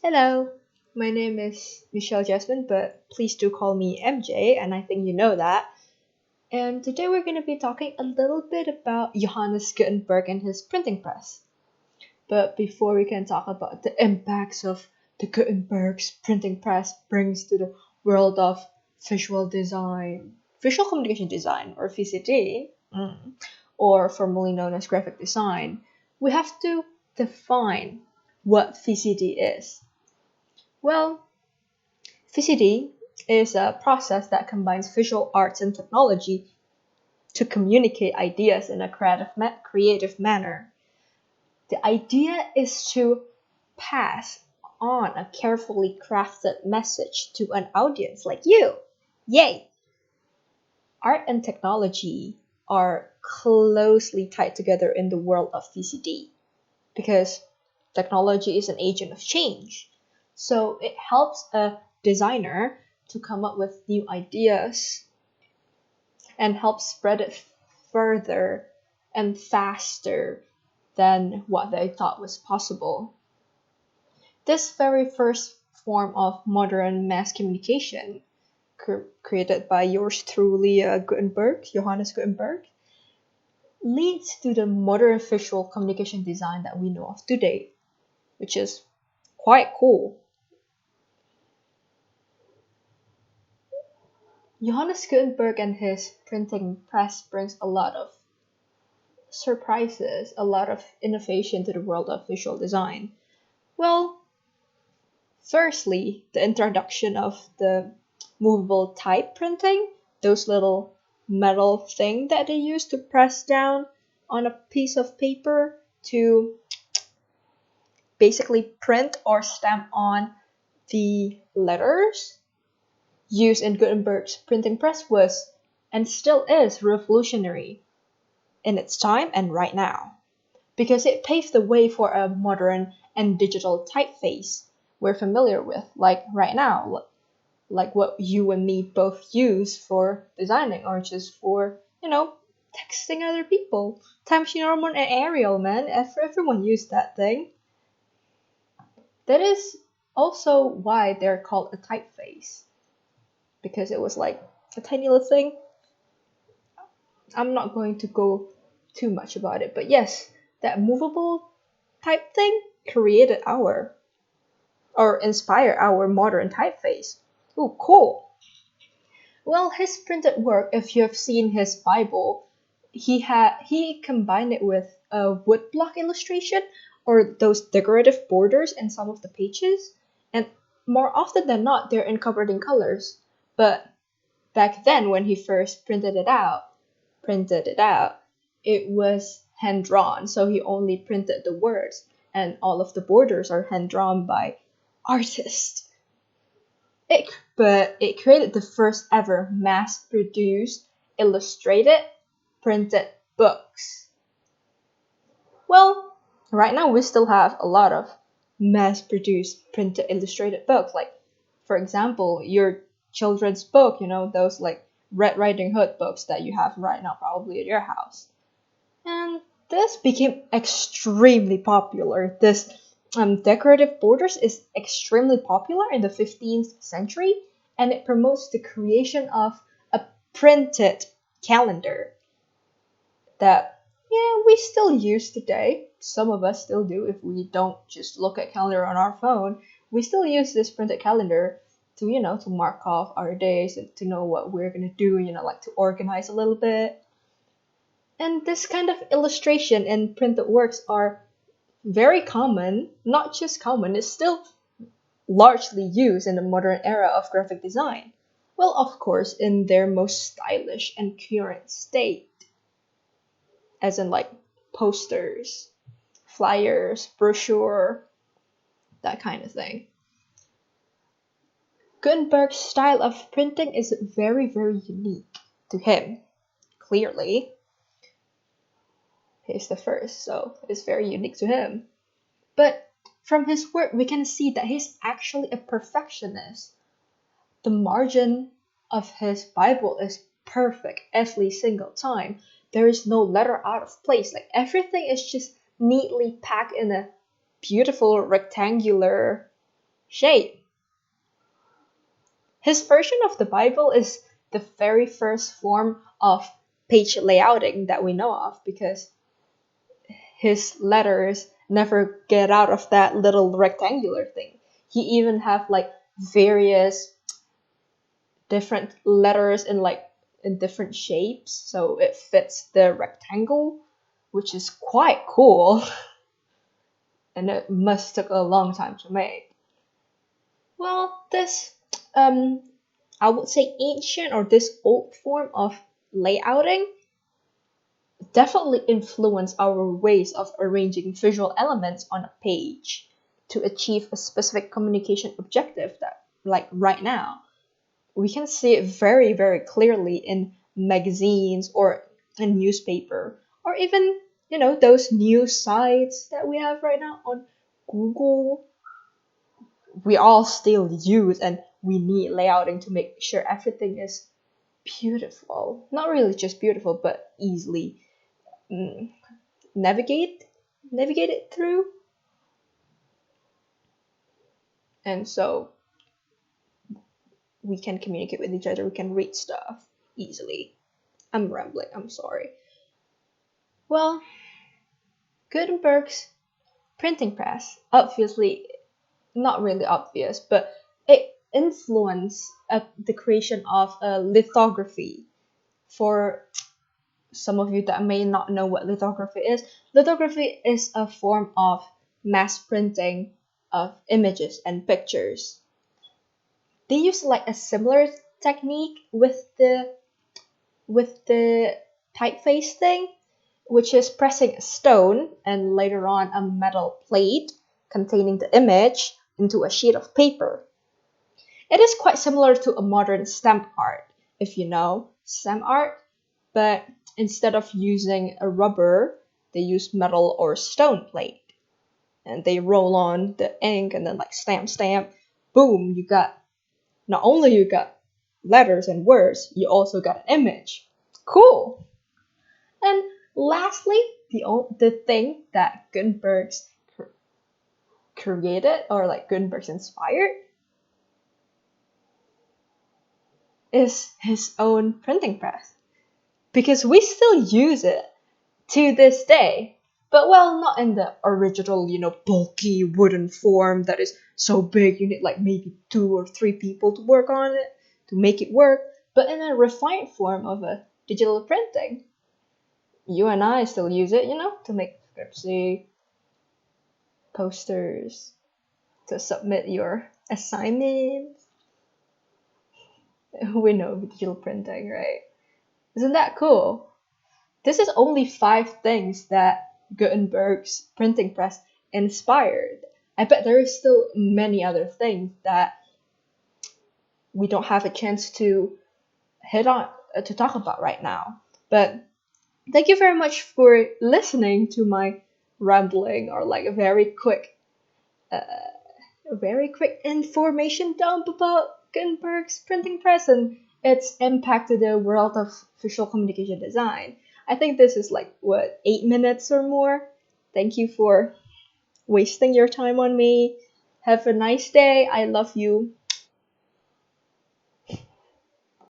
Hello, my name is Michelle Jasmine, but please do call me MJ, and I think you know that. And today we're going to be talking a little bit about Johannes Gutenberg and his printing press. But before we can talk about the impacts of the Gutenberg's printing press brings to the world of visual design, visual communication design, or VCD, or formerly known as graphic design, we have to define what VCD is. Well, VCD is a process that combines visual arts and technology to communicate ideas in a creative manner. The idea is to pass on a carefully crafted message to an audience like you. Yay! Art and technology are closely tied together in the world of VCD because technology is an agent of change. So it helps a designer to come up with new ideas and help spread it further and faster than what they thought was possible. This very first form of modern mass communication, created by yours truly, Johannes Gutenberg, leads to the modern visual communication design that we know of today, which is quite cool. Johannes Gutenberg and his printing press brings a lot of surprises, a lot of innovation to the world of visual design. Well, firstly, the introduction of the movable type printing, those little metal thing that they use to press down on a piece of paper to basically print or stamp on the letters used in Gutenberg's printing press was and still is revolutionary in its time and right now, because it paved the way for a modern and digital typeface we're familiar with, like right now, like what you and me both use for designing or just for, texting other people. Times New Roman and Arial, man, everyone used that thing. That is also why they're called a typeface, because it was like a tiny little thing. I'm not going to go too much about it, but yes, that movable type thing created inspired our modern typeface. Ooh, cool. Well, his printed work, if you have seen his Bible, he combined it with a woodblock illustration or those decorative borders in some of the pages, and more often than not, they're covered in colors. But back then, when he first printed it out, it was hand drawn, so he only printed the words, and all of the borders are hand drawn by artists. But it created the first ever mass-produced, illustrated, printed books. Well, right now we still have a lot of mass-produced, printed, illustrated books. Like, for example, your children's book, those like Red Riding Hood books that you have right now probably at your house. And this became extremely popular. This decorative borders is extremely popular in the 15th century, and it promotes the creation of a printed calendar that, we still use today. Some of us still do if we don't just look at calendar on our phone. We still use this printed calendar to, to mark off our days and to know what we're going to do, like to organize a little bit. And this kind of illustration in printed works are very common, not just common, it's still largely used in the modern era of graphic design. Well, of course, in their most stylish and current state, as in like posters, flyers, brochure, that kind of thing. Gutenberg's style of printing is very, very unique to him, clearly. He's the first, so it's very unique to him. But from his work, we can see that he's actually a perfectionist. The margin of his Bible is perfect every single time. There is no letter out of place. Like everything is just neatly packed in a beautiful rectangular shape. His version of the Bible is the very first form of page layouting that we know of, because his letters never get out of that little rectangular thing. He even have like various different letters in different shapes, so it fits the rectangle, which is quite cool. And it must took a long time to make. Well, this I would say ancient, or this old form of layouting, definitely influence our ways of arranging visual elements on a page to achieve a specific communication objective. That, like right now, we can see it very, very clearly in magazines or in newspaper, or even, those news sites that we have right now on Google. We all still use and we need layouting to make sure everything is beautiful. Not really just beautiful, but easily mm, navigate it through. And so we can communicate with each other, we can read stuff easily. I'm rambling, I'm sorry. Well, Gutenberg's printing press, obviously not really obvious, but it influenced the creation of lithography. For some of you that may not know what lithography is a form of mass printing of images and pictures. They use like a similar technique with the typeface thing, which is pressing a stone and later on a metal plate containing the image into a sheet of paper. It is quite similar to a modern stamp art, if you know stamp art, but instead of using a rubber, they use metal or stone plate. And they roll on the ink and then like stamp, boom, not only you got letters and words, you also got an image. Cool. And lastly, the thing that Gutenberg's created, or like Gutenberg's inspired, is his own printing press. Because we still use it to this day. But well, not in the original, bulky wooden form that is so big you need like maybe 2 or 3 people to work on it to make it work, but in a refined form of a digital printing. You and I still use it, to make scriptsy posters, to submit your assignments. We know digital printing, right? Isn't that cool? This is only 5 things that Gutenberg's printing press inspired. I bet there is still many other things that we don't have a chance to hit on to talk about right now. But thank you very much for listening to my rambling, or like a very quick information dump about Gutenberg's printing press and its impact to the world of visual communication design. I think this is like, 8 minutes or more? Thank you for wasting your time on me. Have a nice day. I love you.